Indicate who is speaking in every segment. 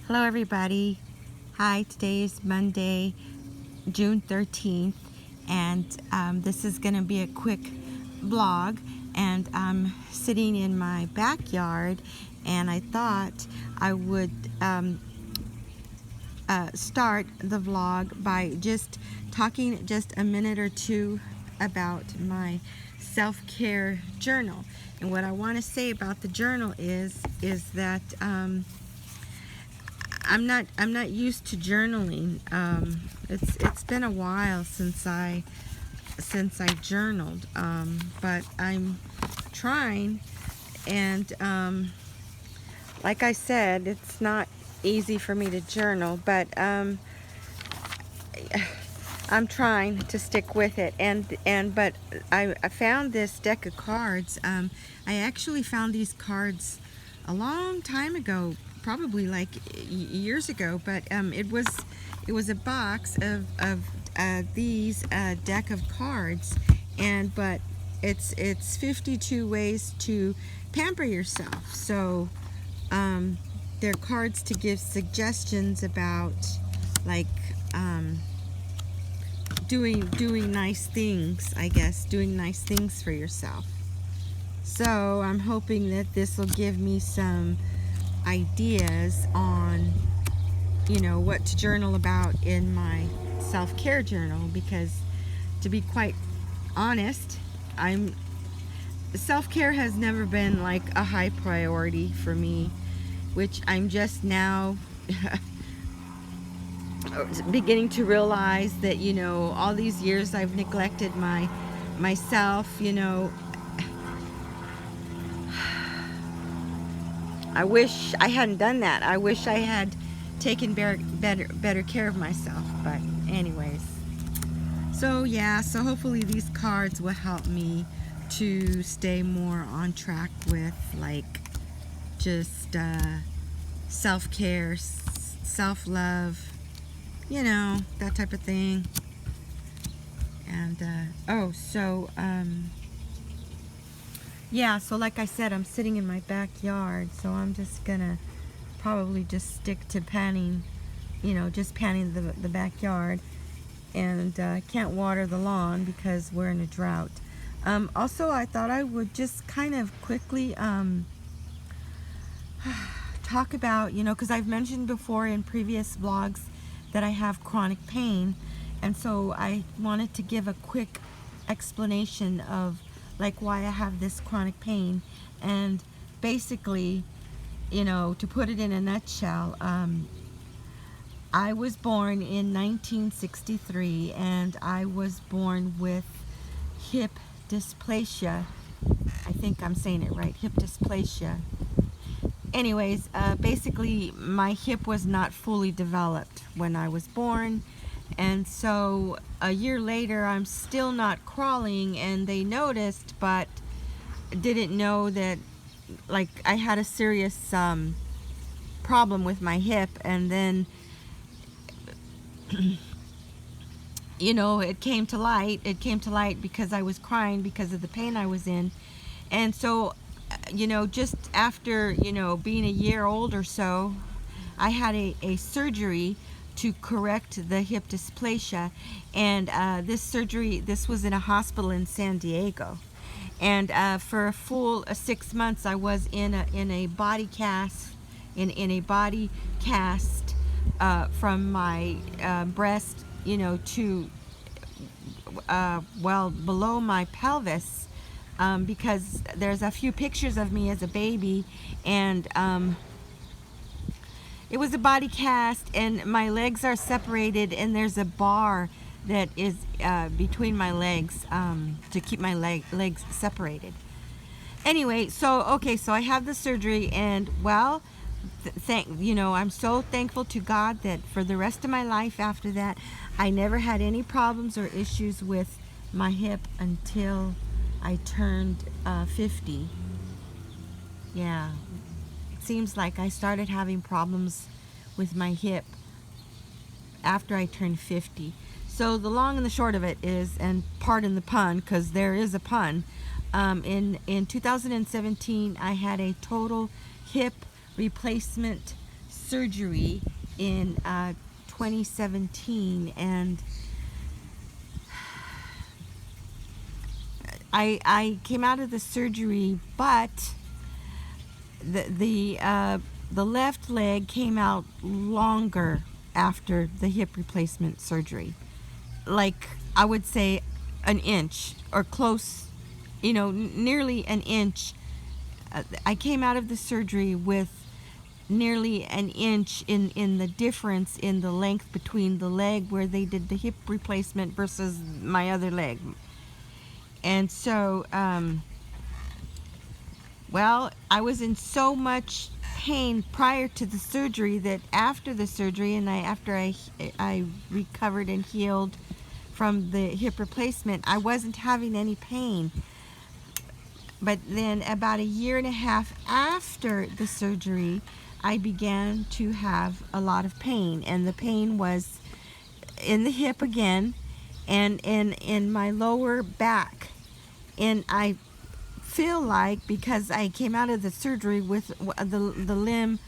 Speaker 1: Hello everybody. Hi, today is Monday, June 13th, and this is going to be a quick vlog, and I'm sitting in my backyard, and I thought I would start the vlog by just talking just a minute or two about my self-care journal. And what I want to say about the journal is that I'm not used to journaling. It's been a while since I journaled, but I'm trying, and like I said, it's not easy for me to journal, but I'm trying to stick with it. But I found this deck of cards. I actually found these cards a long time ago, probably like years ago, but it was a box of these deck of cards, but it's 52 ways to pamper yourself. So they're cards to give suggestions about, like, doing nice things, I guess, doing nice things for yourself. So I'm hoping that this will give me some ideas on, what to journal about in my self-care journal, because to be quite honest, self-care has never been like a high priority for me, which I'm just now beginning to realize that, all these years I've neglected myself. I wish I hadn't done that. I wish I had taken better care of myself. But anyways, so yeah, so hopefully these cards will help me to stay more on track with, like, just self-care, self-love, that type of thing. And yeah, so like I said, I'm sitting in my backyard, so I'm just gonna probably just stick to panning, just panning the backyard, and can't water the lawn because we're in a drought. Also, I thought I would just kind of quickly talk about, because I've mentioned before in previous vlogs that I have chronic pain, and so I wanted to give a quick explanation of, like, why I have this chronic pain. And basically, to put it in a nutshell, I was born in 1963, and I was born with hip dysplasia. I think I'm saying it right, hip dysplasia. Anyways, basically my hip was not fully developed when I was born, and so a year later I'm still not crawling, and they noticed but didn't know that, like, I had a serious problem with my hip. And then it came to light because I was crying because of the pain I was in. And so just after, being a year old or so, I had a surgery to correct the hip dysplasia. And this was in a hospital in San Diego. And for a full 6 months, I was in a body cast, from my breast, to well below my pelvis, because there's a few pictures of me as a baby, and it was a body cast, and my legs are separated, and there's a bar that is between my legs, to keep my legs separated. Anyway, so I have the surgery, and well, I'm so thankful to God that for the rest of my life after that, I never had any problems or issues with my hip until I turned 50. Yeah, it seems like I started having problems with my hip after I turned 50. So the long and the short of it is, and pardon the pun, because there is a pun, in 2017 I had a total hip replacement surgery in 2017, and I came out of the surgery, but the left leg came out longer after the hip replacement surgery. Like, I would say an inch or close, nearly an inch. I came out of the surgery with nearly an inch in the difference in the length between the leg where they did the hip replacement versus my other leg. And so, well, I was in so much pain prior to the surgery that after the surgery, and after I recovered and healed from the hip replacement, I wasn't having any pain. But then about a year and a half after the surgery, I began to have a lot of pain, and the pain was in the hip again, and in my lower back. And I feel like, because I came out of the surgery with the limb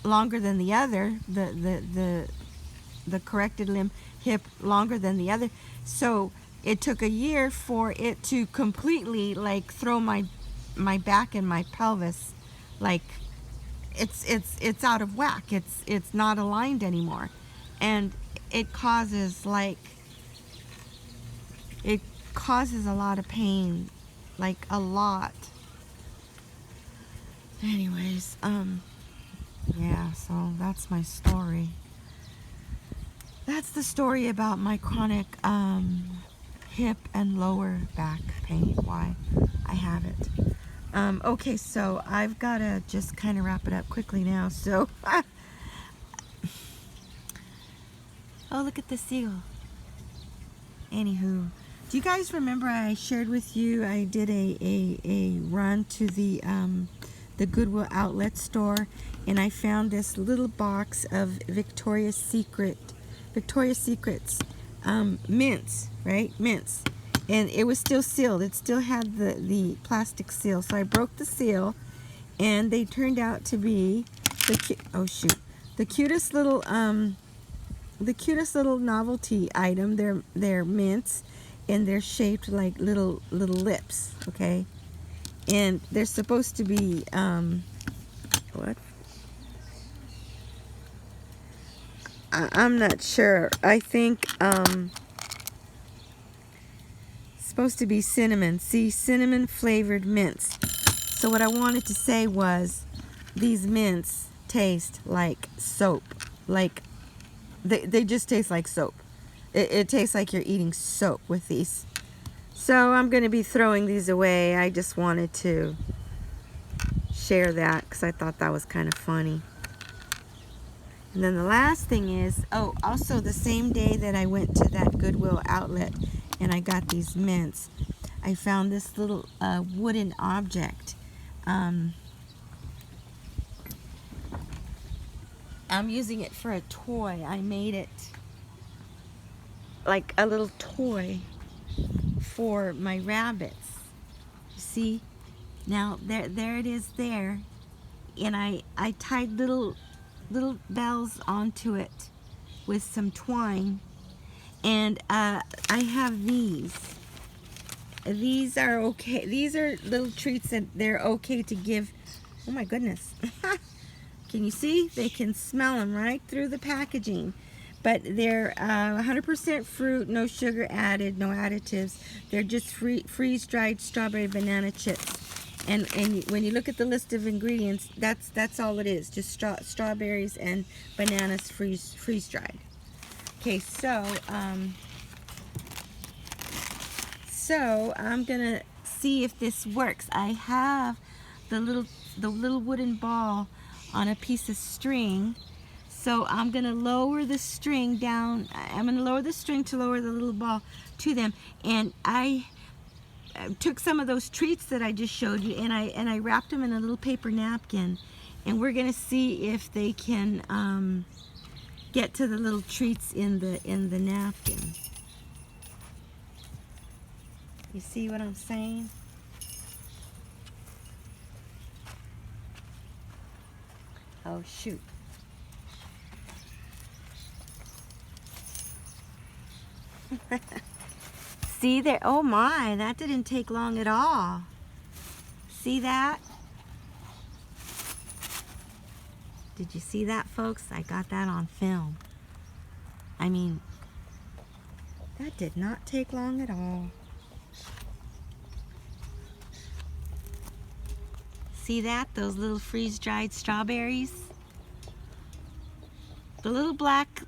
Speaker 1: longer than the other, the corrected limb, hip, longer than the other, so it took a year for it to completely like throw my back and my pelvis, like it's out of whack. It's not aligned anymore, and it causes a lot of pain, like a lot. Anyways, yeah, so that's my story. That's the story about my chronic hip and lower back pain, why I have it. Okay, so I've got to just kind of wrap it up quickly now. So, oh, look at the seal. Anywho, do you guys remember I shared with you I did a run to the Goodwill outlet store, and I found this little box of Victoria's Secret's mints, right? Mints. And it was still sealed. It still had the plastic seal. So I broke the seal, and they turned out to be the cutest little novelty item. They're mints, and they're shaped like little lips. Okay, and they're supposed to be what? I'm not sure. I think supposed to be cinnamon. See, cinnamon flavored mints. So what I wanted to say was, these mints taste like soap. Like they just taste like soap. It tastes like you're eating soap with these. So I'm going to be throwing these away. I just wanted to share that because I thought that was kind of funny. And then the last thing is, oh, also the same day that I went to that Goodwill outlet and I got these mints, I found this little wooden object. I'm using it for a toy. I made it like a little toy for my rabbits. You see? Now there it is there. And I tied little bells onto it with some twine. And I have these. These are okay. These are little treats that they're okay to give. Oh my goodness. Can you see? They can smell them right through the packaging. But they're 100% fruit, no sugar added, no additives. They're just freeze-dried strawberry banana chips. And when you look at the list of ingredients, that's all it is. Just strawberries and bananas freeze-dried. Okay, so I'm gonna see if this works. I have the little wooden ball on a piece of string, so I'm gonna lower the string down. I'm gonna lower the string to lower the little ball to them, and I took some of those treats that I just showed you, and I wrapped them in a little paper napkin, and we're gonna see if they can get to the little treats in the napkin. You see what I'm saying? Oh shoot. See there? Oh my, that didn't take long at all. See that? Did you see that, folks? I got that on film. I mean, that did not take long at all. See that? Those little freeze-dried strawberries? The little black